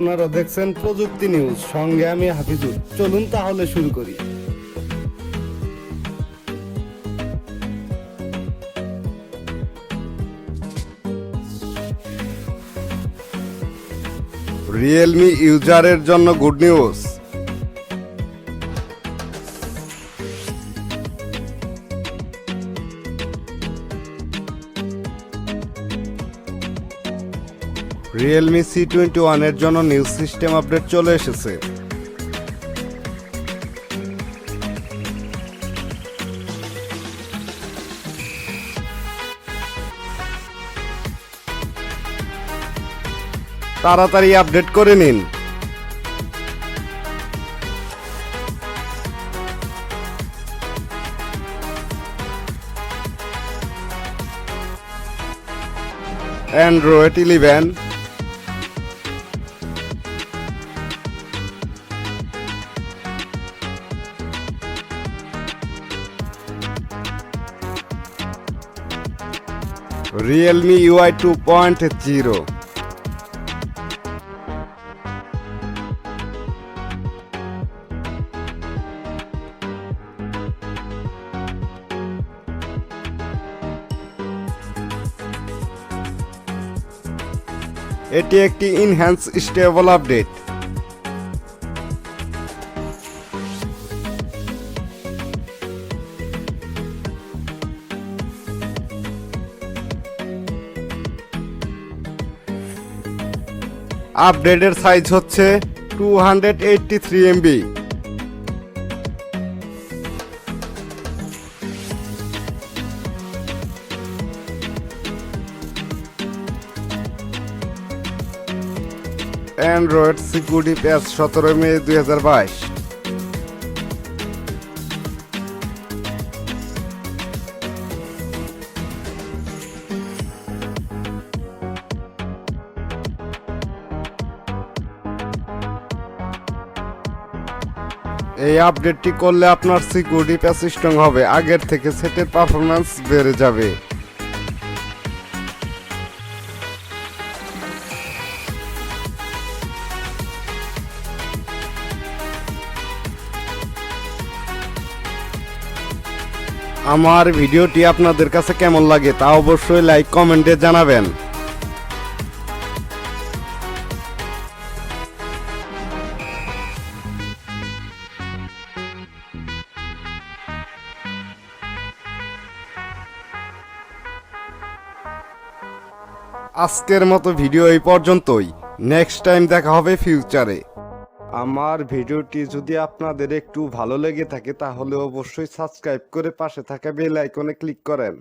আপনারা দেখছেন প্রযুক্তি নিউজ, সঙ্গে আমি হাফিজুর। চলুন তাহলে শুরু করি। রিয়েলমি ইউজারের জন্য গুড নিউজ। Realme C21 এর জন্য নিউ সিস্টেম আপডেট চলে এসেছে। তাড়াতাড়ি আপডেট করে নিন। Android 11, Realme UI 2.0, এটি একটি ইনহ্যান্স স্টেবল আপডেট। আপডেটের সাইজ হচ্ছে 283 MB। অ্যান্ড্রয়েড সিকিউরিটি প্যাচ 17 মে 2022। এই আপডেটটি করলে আপনার সিকিউরিটি প্যাচ স্ট্রং হবে, আগের থেকে সেটের পারফরম্যান্স বেড়ে যাবে। আমার ভিডিওটি আপনাদের কাছে কেমন লাগে তা অবশ্যই লাইক কমেন্টে জানাবেন। আজকের মতো ভিডিও এই পর্যন্তই। নেক্সট টাইম দেখা হবে ফিউচারে। আমার ভিডিওটি যদি আপনাদের একটু ভালো লেগে থাকে তাহলে অবশ্যই সাবস্ক্রাইব করে পাশে থাকা বেল আইকনে ক্লিক করেন।